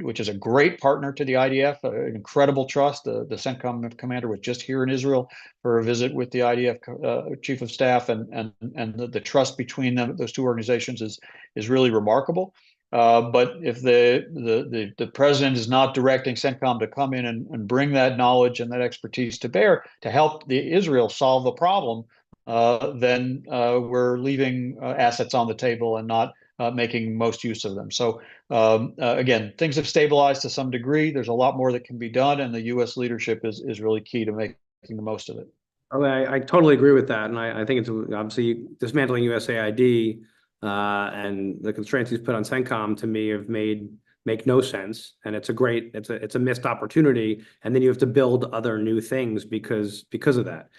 which is a great partner to the IDF, an incredible trust. The CENTCOM commander was just here in Israel for a visit with the IDF chief of staff, and the trust between those two organizations is really remarkable. But if the president is not directing CENTCOM to come in and bring that knowledge and that expertise to bear to help Israel solve the problem, then we're leaving assets on the table and not making most use of them. So again, things have stabilized to some degree. There's a lot more that can be done, and the U.S. leadership is really key to making the most of it. I totally agree with that, and I think it's obviously dismantling USAID and the constraints he's put on CENTCOM to me make no sense, and it's a missed opportunity, and then you have to build other new things because of that.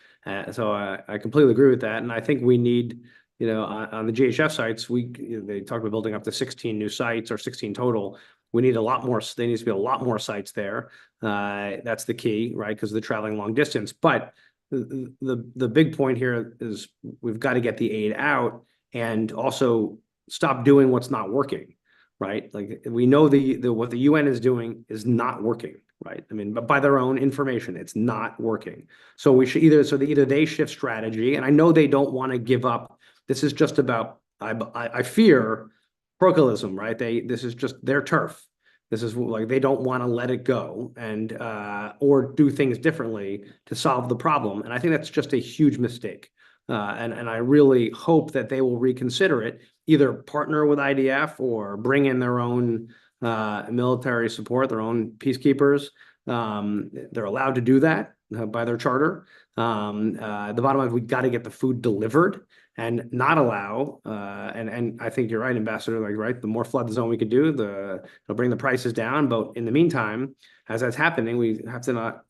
So I completely agree with that, and I think we need. On the GHF sites, they talk about building up to 16 new sites or 16 total. We need a lot more. There needs to be a lot more sites there. That's the key, right? Because they're traveling long distance. But the big point here is we've got to get the aid out and also stop doing what's not working, right? Like we know what the UN is doing is not working. Right. I mean, but by their own information, it's not working. So we should either they shift strategy, and I know they don't want to give up. This is just about I fear parochialism, right? This is just their turf. This is like they don't want to let it go and or do things differently to solve the problem. And I think that's just a huge mistake. And I really hope that they will reconsider it, either partner with IDF or bring in their own military support, their own peacekeepers. They're allowed to do that by their charter. The bottom line is we got to get the food delivered and not allow. And I think you're right, Ambassador. Like, right, the more flood zone we could do, it'll bring the prices down. But in the meantime, as that's happening, we have to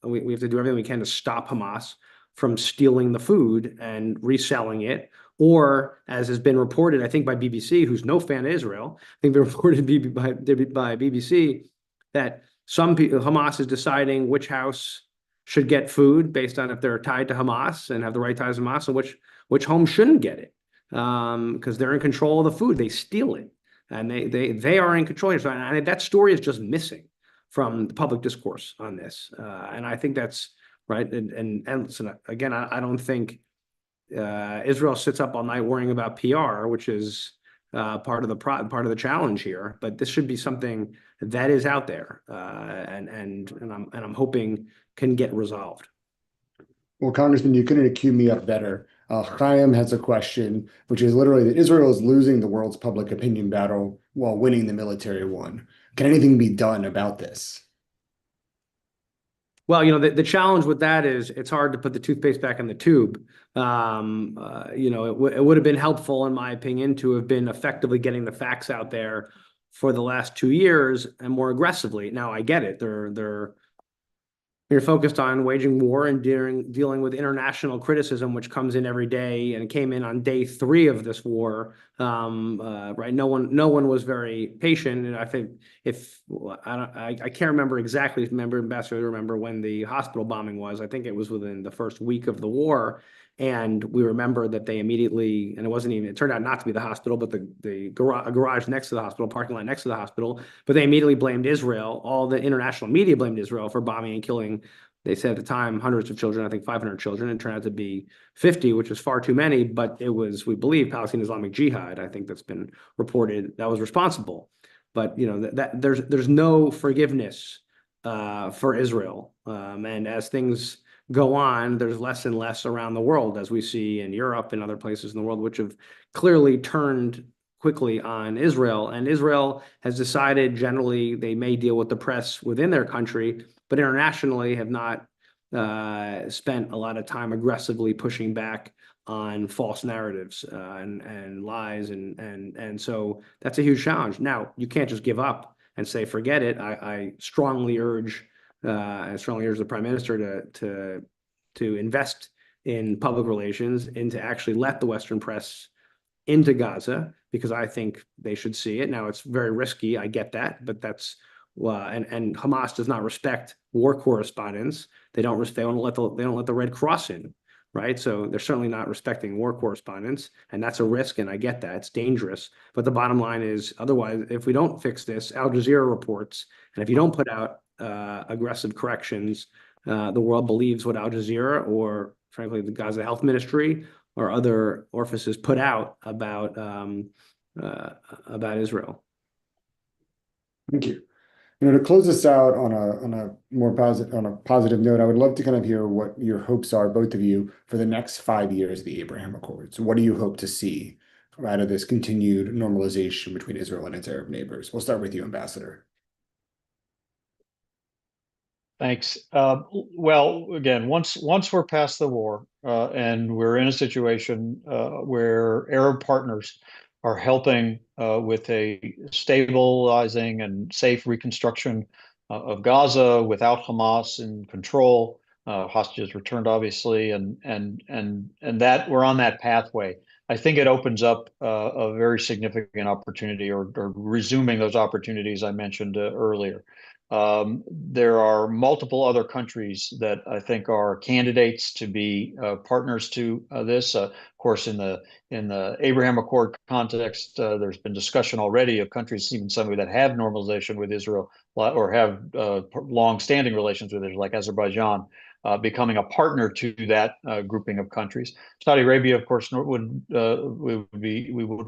do everything we can to stop Hamas from stealing the food and reselling it. Or, as has been reported, I think by BBC, who's no fan of Israel, I think they reported by BBC that some people, Hamas is deciding which house should get food based on if they're tied to Hamas and have the right ties to Hamas, and which home shouldn't get it, because they're in control of the food. They steal it, and they are in control here. So and that story is just missing from the public discourse on this, and I think that's right. And listen, again, I don't think Israel sits up all night worrying about PR, which is part of the challenge here. But this should be something that is out there, and I'm hoping can get resolved. Well, Congressman, you couldn't have queued me up better. Chaim has a question, which is literally that Israel is losing the world's public opinion battle while winning the military one. Can anything be done about this? Well, the challenge with that is it's hard to put the toothpaste back in the tube. It would have been helpful, in my opinion, to have been effectively getting the facts out there for the last 2 years and more aggressively. Now, I get it. You're focused on waging war and dealing with international criticism, which comes in every day, and it came in on day 3 of this war. Right? No one was very patient, and I think I can't remember exactly. Ambassador, remember when the hospital bombing was? I think it was within the first week of the war, and we remember that they immediately, and it turned out not to be the hospital, but the garage next to the hospital, parking lot next to the hospital, but they immediately blamed Israel. All the international media blamed Israel for bombing and killing, they said at the time, hundreds of children, I think 500 children. It turned out to be 50, which was far too many, but it was, we believe, Palestinian Islamic Jihad, I think that's been reported, that was responsible. But, that there's no forgiveness for Israel. And as things go on, there's less and less around the world, as we see in Europe and other places in the world, which have clearly turned quickly on Israel. And Israel has decided generally they may deal with the press within their country, but internationally have not spent a lot of time aggressively pushing back on false narratives and lies. And so that's a huge challenge. Now, you can't just give up and say, forget it. I strongly urge the Prime Minister to invest in public relations and to actually let the Western press into Gaza, because I think they should see it. Now, it's very risky. I get that, but that's and Hamas does not respect war correspondents. They don't let the Red Cross in, right? So they're certainly not respecting war correspondents, and that's a risk. And I get that it's dangerous. But the bottom line is, otherwise, if we don't fix this, Al Jazeera reports, and if you don't put out aggressive corrections, the world believes what Al Jazeera or, frankly, the Gaza Health Ministry or other orifices put out about Israel. Thank you. To close this out on a more positive note, I would love to kind of hear what your hopes are, both of you, for the next 5 years of the Abraham Accords. What do you hope to see out of this continued normalization between Israel and its Arab neighbors? We'll start with you, Ambassador. Thanks. Well, again, once we're past the war and we're in a situation where Arab partners are helping with a stabilizing and safe reconstruction of Gaza without Hamas in control, hostages returned, obviously, and that we're on that pathway. I think it opens up a very significant opportunity, or resuming those opportunities I mentioned earlier. There are multiple other countries that I think are candidates to be partners to this. Of course, in the Abraham Accord context, there's been discussion already of countries, even some that have normalization with Israel or have long-standing relations with Israel, like Azerbaijan. becoming a partner to that grouping of countries. Saudi Arabia, of course, we would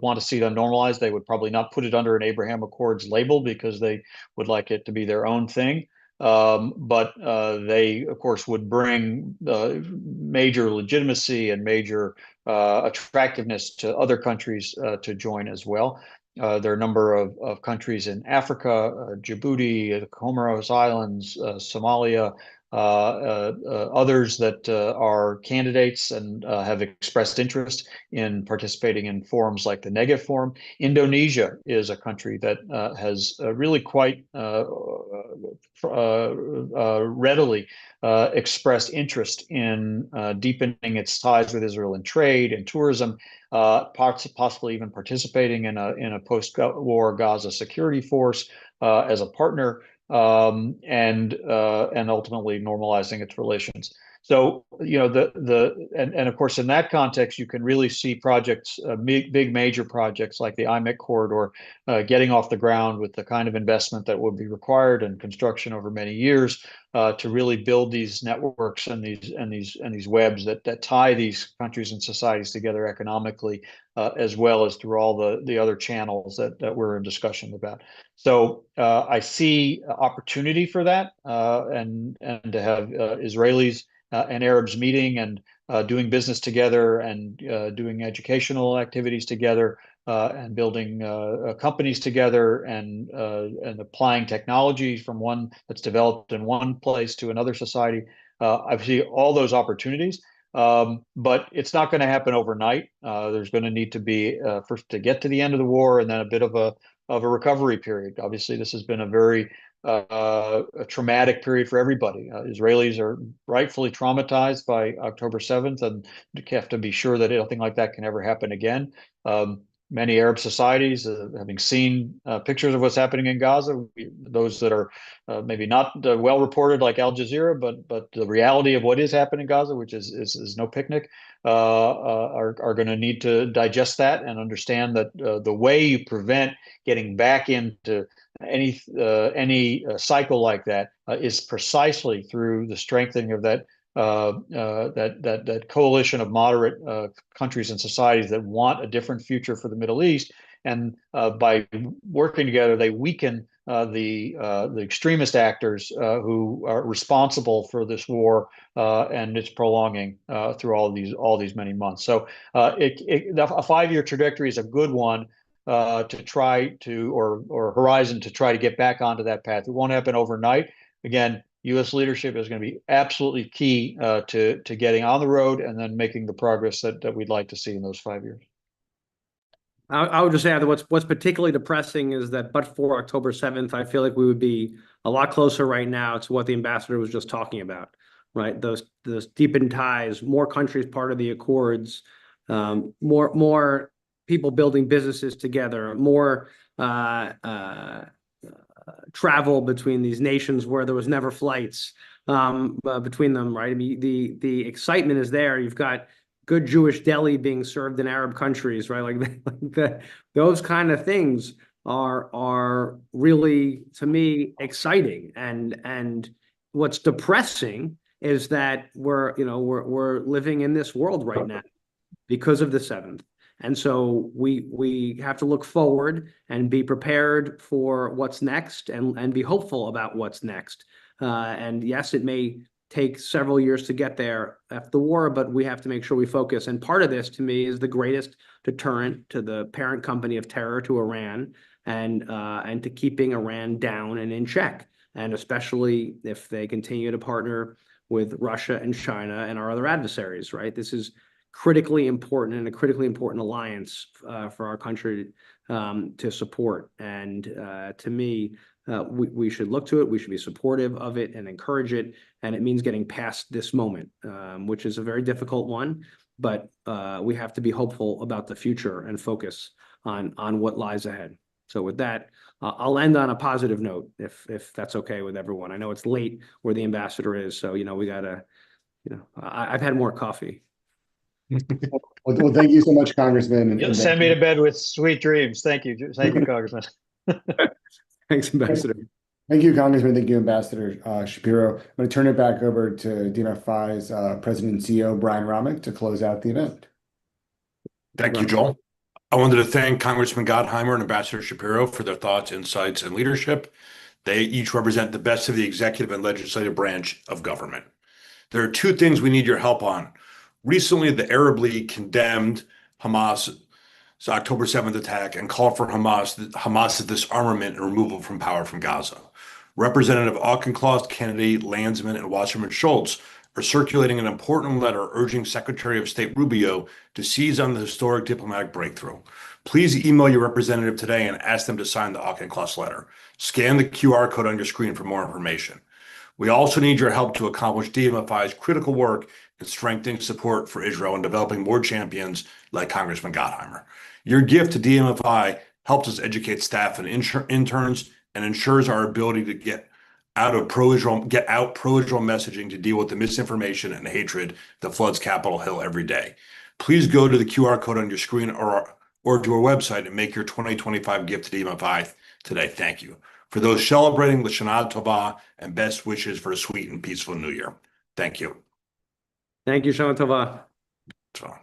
want to see them normalized. They would probably not put it under an Abraham Accords label because they would like it to be their own thing. But they, of course, would bring major legitimacy and major attractiveness to other countries to join as well. There are a number of countries in Africa, Djibouti, the Comoros Islands, Somalia, others that are candidates and have expressed interest in participating in forums like the Negev Forum. Indonesia is a country that has really quite readily expressed interest in deepening its ties with Israel in trade and tourism, possibly even participating in a post-war Gaza security force as a partner, and ultimately normalizing its relations. So, and of course, in that context, you can really see projects, big major projects like the IMEC corridor, getting off the ground with the kind of investment that would be required and construction over many years to really build these networks and these webs that tie these countries and societies together economically, as well as through all the other channels that we're in discussion about. So I see opportunity for that, and to have Israelis and Arabs meeting and doing business together and doing educational activities together, and building companies together and applying technology from one that's developed in one place to another society. I see all those opportunities, but it's not going to happen overnight. There's going to need to be first to get to the end of the war, and then a bit of a recovery period. Obviously, this has been a very a traumatic period for everybody. Israelis are rightfully traumatized by October 7th, and you have to be sure that nothing like that can ever happen again. Many Arab societies, having seen pictures of what's happening in Gaza, those that are maybe not well reported like Al Jazeera, but the reality of what is happening in Gaza, which is no picnic, are going to need to digest that and understand that the way you prevent getting back into any cycle like that is precisely through the strengthening of that coalition of moderate countries and societies that want a different future for the Middle East, and by working together, they weaken the extremist actors who are responsible for this war and its prolonging through all these many months. So a 5-year trajectory is a good one to try to, or horizon to try to get back onto that path. It won't happen overnight. Again, U.S. leadership is going to be absolutely key to getting on the road and then making the progress that we'd like to see in those 5 years. I would just add that what's particularly depressing is that, but for October 7th, I feel like we would be a lot closer right now to what the ambassador was just talking about, right? Those deepened ties, more countries part of the accords, more people building businesses together, more travel between these nations where there was never flights between them, right? I mean, the excitement is there. You've got good Jewish deli being served in Arab countries, right? Like those kind of things are really, to me, exciting. And what's depressing is that we're living in this world right now because of the 7th. And so we have to look forward and be prepared for what's next and be hopeful about what's next. And yes, it may take several years to get there after the war, but we have to make sure we focus. And part of this, to me, is the greatest deterrent to the parent company of terror, to Iran, and to keeping Iran down and in check. And especially if they continue to partner with Russia and China and our other adversaries, right? This is critically important and a critically important alliance for our country to support. And to me, we should look to it. We should be supportive of it and encourage it. And it means getting past this moment, which is a very difficult one. But we have to be hopeful about the future and focus on what lies ahead. So with that, I'll end on a positive note, if that's okay with everyone. I know it's late where the ambassador is, so we gotta, I've had more coffee. Well, thank you so much, Congressman. You'll send me to bed with sweet dreams. Thank you, Congressman. Thanks, Ambassador. Thank you, Congressman. Thank you, Ambassador Shapiro. I'm going to turn it back over to DMFI's President and CEO, Brian Romick, to close out the event. Thank you, Joel. I wanted to thank Congressman Gottheimer and Ambassador Shapiro for their thoughts, insights, and leadership. They each represent the best of the executive and legislative branch of government. There are two things we need your help on. Recently, the Arab League condemned Hamas's October 7th attack and called for Hamas's disarmament and removal from power from Gaza. Representative Auchincloss, Kennedy, Landsman, and Wasserman Schultz are circulating an important letter urging Secretary of State Rubio to seize on the historic diplomatic breakthrough. Please email your representative today and ask them to sign the Auchincloss letter. Scan the QR code on your screen for more information. We also need your help to accomplish DMFI's critical work in strengthening support for Israel and developing more champions like Congressman Gottheimer. Your gift to DMFI helps us educate staff and interns and ensures our ability to get out pro-Israel messaging to deal with the misinformation and hatred that floods Capitol Hill every day. Please go to the QR code on your screen or to our website and make your 2025 gift to DMFI today. Thank you. For those celebrating L'Shana Tova and best wishes for a sweet and peaceful New Year. Thank you. Thank you, Shana Tova. Tova.